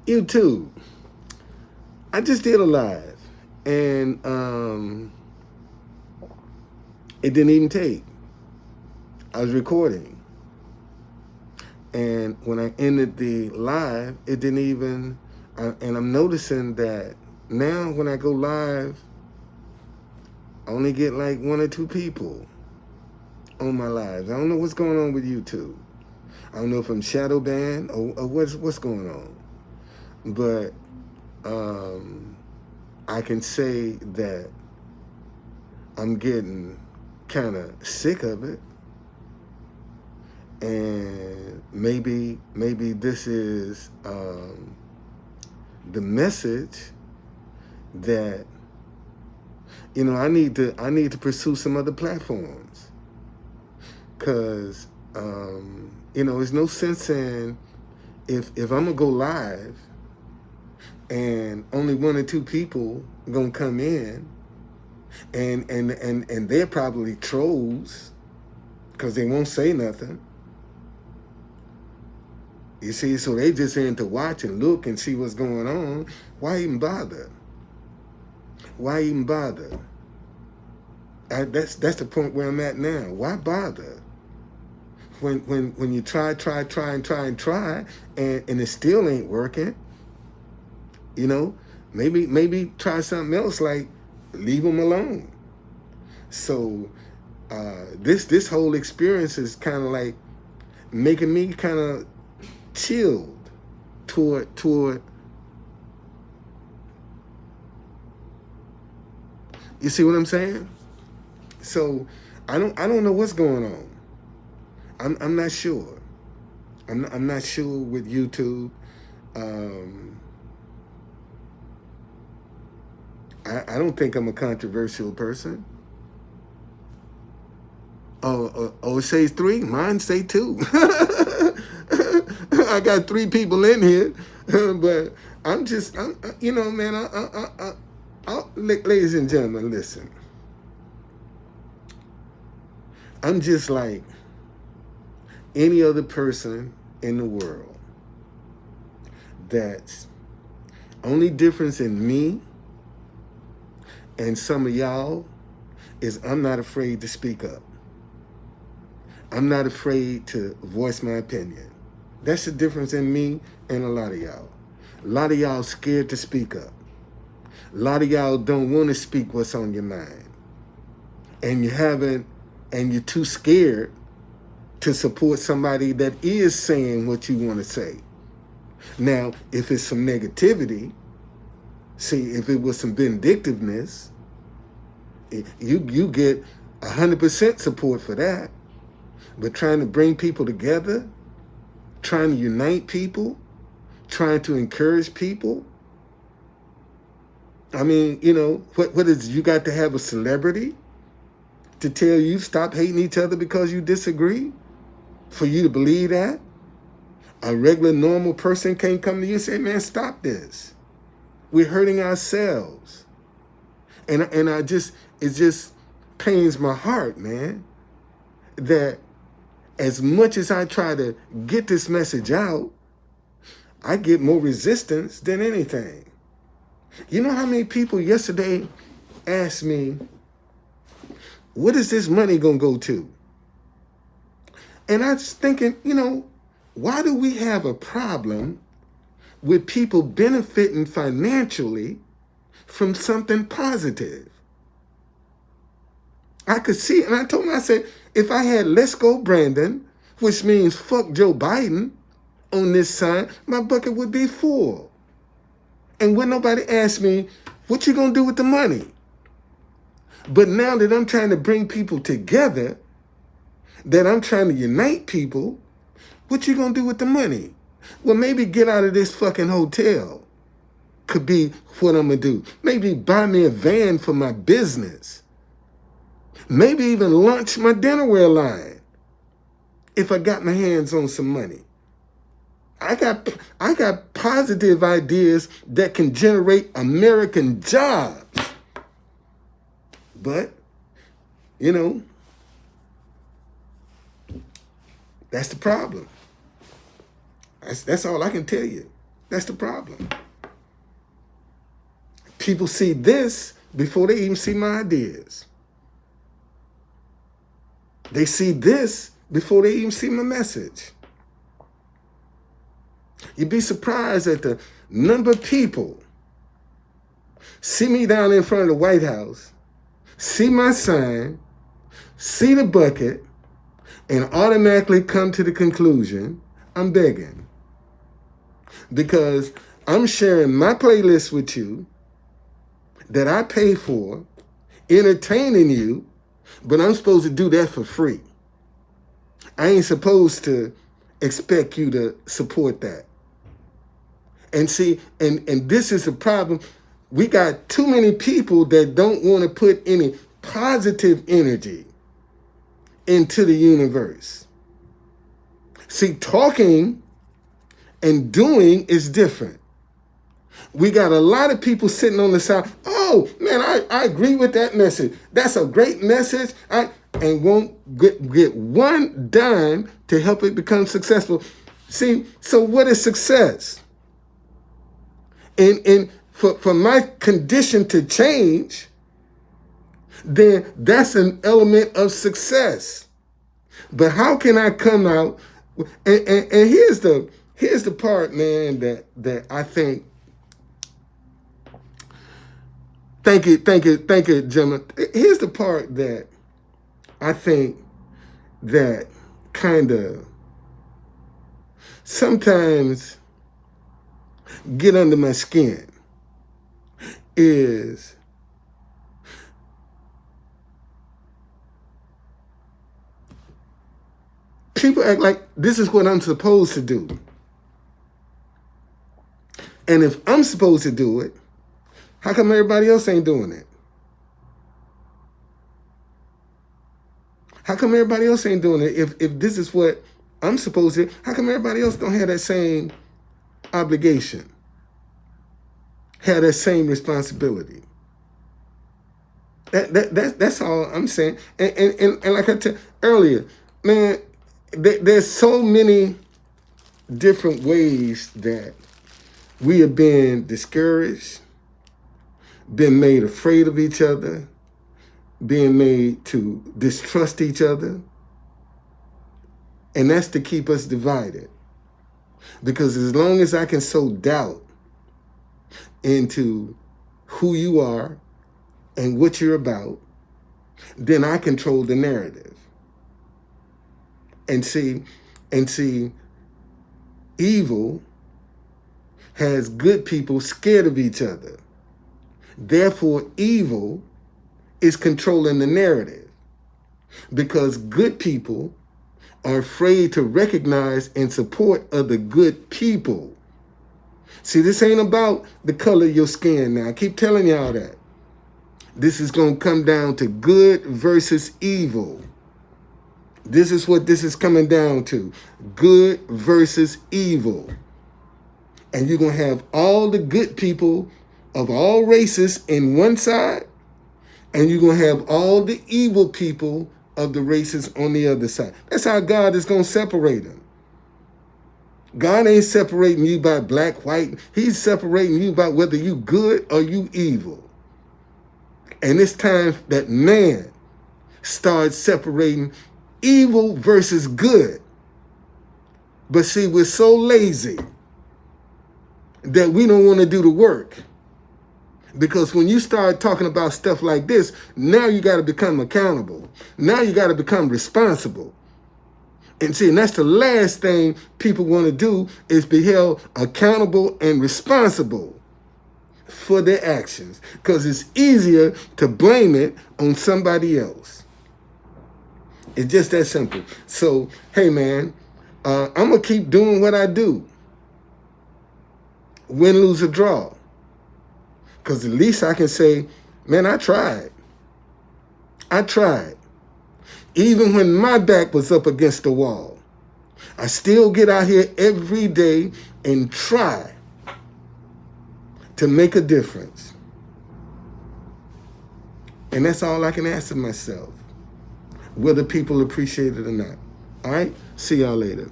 YouTube. I just did a live, and it didn't even take. I was recording, and when I ended the live, it didn't even. And I'm noticing that now when I go live, I only get like 1 or 2 people on my lives. I don't know what's going on with YouTube. I don't know if I'm shadow banned or what's going on, but I can say that I'm getting kind of sick of it, and maybe this is the message that I need to pursue some other platforms, because there's no sense in if I'm gonna go live and only 1 or 2 people gonna come in, and they're probably trolls because they won't say nothing. You see, so they just in to watch and look and see what's going on. Why even bother? Why even bother? That's the point where I'm at now. Why bother? When you try, and it still ain't working, maybe try something else, like leave them alone. So this whole experience is kind of like making me kind of chilled toward. You see what I'm saying? So I don't know what's going on. I'm not sure. I'm not sure with YouTube. I don't think I'm a controversial person. Oh, it says 3. Mine say 2. I got 3 people in here, but man. Ladies and gentlemen, listen. I'm just like any other person in the world. That's only difference in me and some of y'all is I'm not afraid to speak up. I'm not afraid to voice my opinion. That's the difference in me and a lot of y'all. A lot of y'all scared to speak up. A lot of y'all don't want to speak what's on your mind. And you're too scared to support somebody that is saying what you want to say. Now, if it's some negativity, if it was some vindictiveness, you get 100% support for that. But trying to bring people together, trying to unite people, trying to encourage people. I mean, what is, you got to have a celebrity to tell you stop hating each other because you disagree? For you to believe that? A regular, normal person can't come to you and say, man, stop this. We're hurting ourselves. And it just pains my heart, man, that as much as I try to get this message out, I get more resistance than anything. You know how many people yesterday asked me, what is this money going to go to? And I was thinking, why do we have a problem with people benefiting financially from something positive? I could see it, and I told him, I said, if I had Let's Go Brandon, which means fuck Joe Biden, on this sign, my bucket would be full. And when nobody asked me, what you gonna do with the money? But now that I'm trying to bring people together, that I'm trying to unite people, what you gonna do with the money? Well, maybe get out of this fucking hotel. Could be what I'm gonna do. Maybe buy me a van for my business. Maybe even launch my dinnerware line if I got my hands on some money. I got positive ideas that can generate American jobs. But, that's the problem. That's all I can tell you. That's the problem. People see this before they even see my ideas. They see this before they even see my message. You'd be surprised at the number of people see me down in front of the White House, see my sign, see the bucket, and automatically come to the conclusion I'm begging. Because I'm sharing my playlist with you that I pay for, entertaining you, but I'm supposed to do that for free. I ain't supposed to expect you to support that. And see, and this is a problem. We got too many people that don't want to put any positive energy into the universe. See, talking and doing is different. We got a lot of people sitting on the side. Oh, man, I agree with that message. That's a great message. And won't get one dime to help it become successful. See, so what is success? And for my condition to change, then that's an element of success. But how can I come out? And here's the part, man, that I think. Thank you, gentlemen. Here's the part that I think that kind of sometimes get under my skin is people act like this is what I'm supposed to do. And if I'm supposed to do it, how come everybody else ain't doing it? How come everybody else ain't doing it? If this is what I'm supposed to, how come everybody else don't have that same obligation? Have that same responsibility? That's all I'm saying. And like I said earlier, man, there's so many different ways that we have been discouraged, been made afraid of each other, being made to distrust each other. And that's to keep us divided. Because as long as I can sow doubt into who you are and what you're about, then I control the narrative. And see, evil has good people scared of each other. Therefore, evil is controlling the narrative because good people are afraid to recognize and support other good people. See, this ain't about the color of your skin now. I keep telling y'all that. This is going to come down to good versus evil. This is what this is coming down to. Good versus evil. And you're going to have all the good people of all races in one side, and you're going to have all the evil people of the races on the other side. That's how God is going to separate them. God ain't separating you by black, white. He's separating you by whether you good or you evil. And it's time that man starts separating evil versus good. But see, we're so lazy that we don't want to do the work. Because when you start talking about stuff like this, now you got to become accountable. Now you got to become responsible. And see, and that's the last thing people want to do is be held accountable and responsible for their actions. Because it's easier to blame it on somebody else. It's just that simple. So, hey, man, I'm going to keep doing what I do. Win, lose, or draw. Because at least I can say, man, I tried. I tried. Even when my back was up against the wall, I still get out here every day and try to make a difference. And that's all I can ask of myself, whether people appreciate it or not. All right? See y'all later.